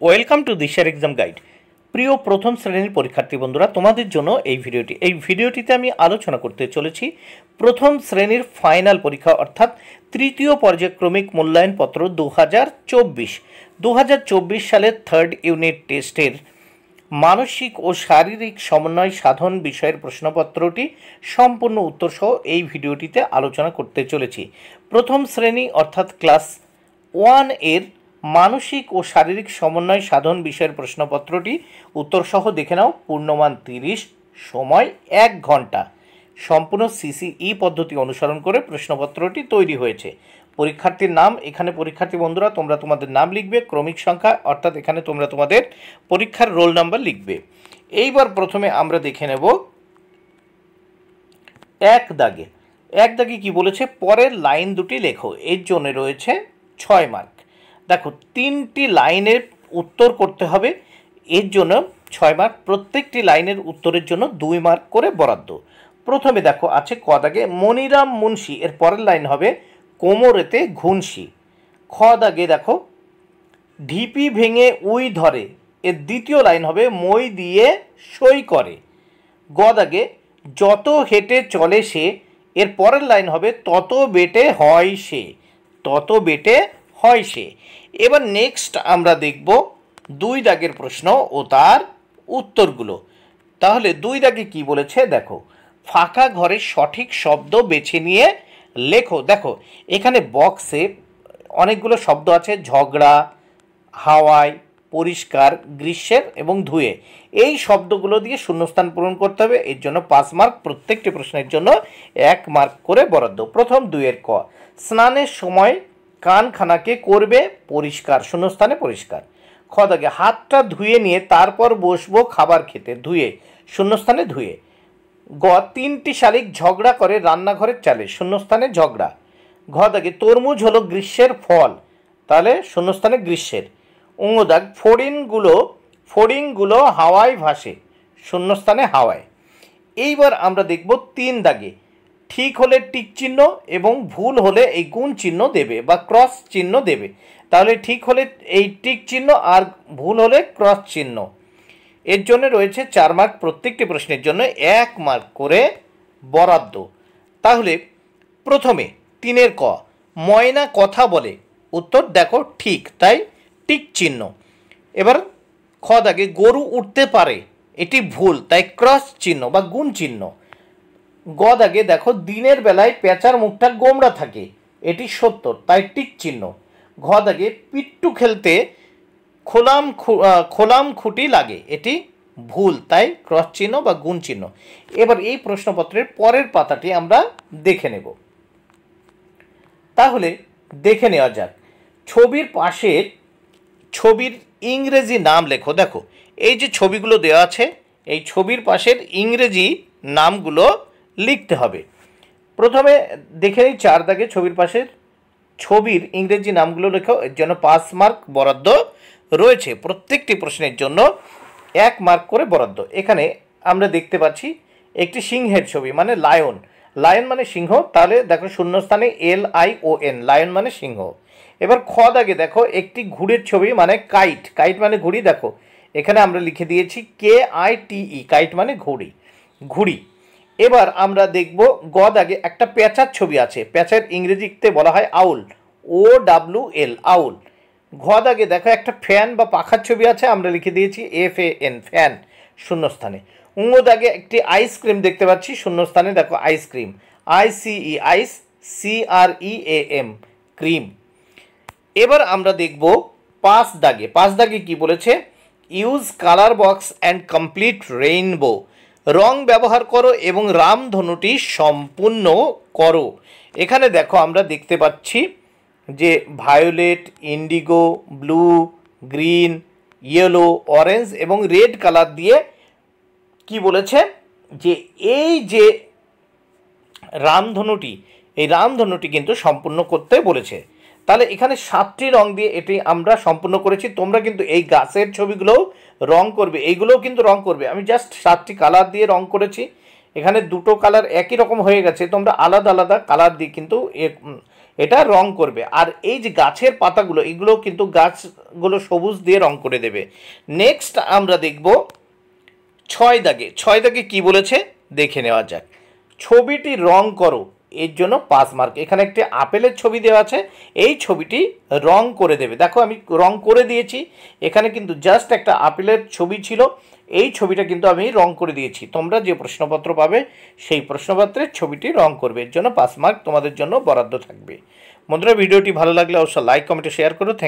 Welcome to দিশার exam guide. প্রিয় প্রথম শ্রেণীর পরীক্ষার্থী বন্ধুরা, তোমাদের জন্য এই ভিডিওটিতে আমি আলোচনা করতে চলেছি প্রথম শ্রেণীর ফাইনাল পরীক্ষা অর্থাৎ তৃতীয় পর্যায়ক্রমিক মূল্যায়নপত্র 2024 সালের থার্ড ইউনিট টেস্টের মানসিক ও শারীরিক সমন্বয় সাধন বিষয়ের প্রশ্নপত্রটি সম্পূর্ণ উত্তরসহ এই ভিডিওটিতে আলোচনা করতে চলেছি। প্রথম শ্রেণী অর্থাৎ ক্লাস 1 এর মানসিক ও শারীরিক সমন্বয় সাধন বিষয়ের প্রশ্নপত্রটি উত্তরসহ দেখে নাও। পূর্ণমান 30, সময় 1 ঘন্টা। সম্পূর্ণ সিসিই পদ্ধতি অনুসরণ করে প্রশ্নপত্রটি তৈরি হয়েছে। পরীক্ষার্থীর নাম, এখানে পরীক্ষার্থী বন্ধুরা তোমরা তোমাদের নাম লিখবে, ক্রমিক সংখ্যা অর্থাৎ এখানে তোমরা তোমাদের পরীক্ষার রোল নাম্বার লিখবে। এইবার প্রথমে আমরা দেখে নেব এক দাগে কি বলেছে, পরের লাইন দুটি লেখো। এর জন্য রয়েছে 6 মার্ক। দেখো 3টি লাইনের উত্তর করতে হবে, এর জন্য 6 মার্ক। প্রত্যেকটি লাইনের উত্তরের জন্য 2 মার্ক করে বরাদ্দ। প্রথমে দেখো আছে ক দাগে মনিরাম মুন্সি, এর পরের লাইন হবে কোমরেতে ঘুনসি। খ দাগে দেখো ঢিপি ভেঙে উই ধরে, এর দ্বিতীয় লাইন হবে মই দিয়ে সই করে। গ দাগে যত হেঁটে চলে সে, এর পরের লাইন হবে তত বেটে হয় সে, তত বেটে হয় সে। এবার নেক্সট আমরা দেখব 2 দাগের প্রশ্ন ও তার উত্তরগুলো। তাহলে 2 দাগে কি বলেছে দেখো, ফাঁকা ঘরের সঠিক শব্দ বেছে নিয়ে লেখো। দেখো এখানে বক্সে অনেকগুলো শব্দ আছে, ঝগড়া, হাওয়ায়, পরিষ্কার, গ্রীষ্মের এবং ধুয়ে। এই শব্দগুলো দিয়ে শূন্যস্থান পূরণ করতে হবে, এর জন্য 5 মার্ক। প্রত্যেকটি প্রশ্নের জন্য 1 মার্ক করে বরাদ্দ। প্রথম 2 এর ক, স্নানের সময় কানখানাকে করবে পরিষ্কার, শূন্যস্থানে পরিষ্কার। খ দাগে হাতটা ধুয়ে নিয়ে তারপর বসবো খাবার খেতে, ধুয়ে, শূন্যস্থানে ধুয়ে। গ 3টি শালিক ঝগড়া করে রান্নাঘরের চালে, শূন্যস্থানে ঝগড়া। ঘ দাগে তরমুজ হলো গ্রীষ্মের ফল, তাহলে শূন্যস্থানে গ্রীষ্মের। অঙ্গ দাগ ফড়িংগুলো হাওয়ায় ভাসে, শূন্যস্থানে হাওয়ায়। এইবার আমরা দেখব 3 দাগে ঠিক হলে টিক চিহ্ন এবং ভুল হলে এই গুণ চিহ্ন দেবে বা ক্রস চিহ্ন দেবে। তাহলে ঠিক হলে এই টিক চিহ্ন আর ভুল হলে ক্রস চিহ্ন। এর জন্য রয়েছে 4 মার্ক। প্রত্যেকটি প্রশ্নের জন্য 1 মার্ক করে বরাদ্দ। তাহলে প্রথমে 3 এর ক, ময়না কথা বলে, উত্তর দেখো ঠিক, তাই টিক চিহ্ন। এবার খ দাগে গরু উঠতে পারে, এটি ভুল, তাই ক্রস চিহ্ন বা গুণ চিহ্ন। গ দাগে দেখো দিনের বেলায় পেঁচার মুখটা গোমড়া থাকে, এটি সত্য, তাই টিক চিহ্ন। ঘ দাগে পিট্টু খেলতে খোলাম খুঁটি লাগে, এটি ভুল, তাই ক্রস চিহ্ন বা গুণ চিহ্ন। এবার এই প্রশ্নপত্রের পরের পাতাটি আমরা দেখে নেব। তাহলে দেখে নেওয়া যাক। ছবির পাশে ছবির ইংরেজি নাম লেখো। দেখো এই যে ছবিগুলো দেওয়া আছে, এই ছবির পাশের ইংরেজি নামগুলো লিখতে হবে। প্রথমে দেখে নিই 4 দাগে ছবির পাশের ছবির ইংরেজি নামগুলো লেখো, এর জন্য 5 মার্ক বরাদ্দ রয়েছে। প্রত্যেকটি প্রশ্নের জন্য 1 মার্ক করে বরাদ্দ। এখানে আমরা দেখতে পাচ্ছি একটি সিংহের ছবি, মানে লায়ন, লায়ন মানে সিংহ, তাহলে দেখো শূন্যস্থানে LION, লায়ন মানে সিংহ। এবার খ দাগে দেখো একটি ঘুড়ির ছবি, মানে কাইট, কাইট মানে ঘুড়ি। দেখো এখানে আমরা লিখে দিয়েছি KITE, কাইট মানে ঘুড়ি। এবার আমরা দেখব গ দাগে একটা পেঁচার ছবি আছে, পেঁচার ইংরেজিতে বলা হয় আউল, OWL, আউল। ঘ দাগে দেখো একটা ফ্যান বা পাখার ছবি আছে, আমরা লিখে দিয়েছি FAN, ফ্যান, শূন্যস্থানে। উঙ্গ দাগে একটি আইসক্রিম দেখতে পাচ্ছি, শূন্যস্থানে দেখো ice cream, ICE, ice, CREAM, cream. এবার আমরা দেখব 5 দাগে কি বলেছে, use colour box and complete rainbow, রং ব্যবহার করো এবং রামধনুটি সম্পূর্ণ করো। এখানে দেখো আমরা দেখতে পাচ্ছি যে violet, indigo, blue, green, yellow, orange এবং রেড কালার দিয়ে কি বলেছে যে এই যে রামধনুটি, এই রামধনুটি কিন্তু সম্পূর্ণ করতে বলেছে। তাহলে এখানে 7টি রং দিয়ে এটি আমরা সম্পূর্ণ করেছি। তোমরা কিন্তু এই গাছের ছবিগুলোও রং করবে, এইগুলোও কিন্তু রং করবে। আমি জাস্ট 7টি কালার দিয়ে রং করেছি। এখানে দুটো কালার একই রকম হয়ে গেছে, তোমরা আলাদা আলাদা কালার দিয়ে কিন্তু এটা রং করবে। আর এই যে গাছের পাতাগুলো, এগুলো কিন্তু গাছগুলো সবুজ দিয়ে রং করে দেবে। নেক্সট আমরা দেখব 6 দাগে। 6 দাগে কি বলেছে দেখে নেওয়া যাক। ছবিটি রং করো, এর জন্য 5 মার্ক। এখানে একটি আপেলের ছবি দেওয়া আছে, এই ছবিটি রং করে দেবে। দেখো আমি রং করে দিয়েছি, এখানে কিন্তু জাস্ট একটা আপেলের ছবি ছিল, এই ছবিটা কিন্তু আমি রং করে দিয়েছি। তোমরা যে প্রশ্নপত্র পাবে সেই প্রশ্নপত্রের ছবিটি রং করবে, এর জন্য 5 মার্ক তোমাদের জন্য বরাদ্দ থাকবে। বন্ধুরা, ভিডিওটি ভালো লাগলে অবশ্যই লাইক কমেন্টে শেয়ার করো। থ্যাংক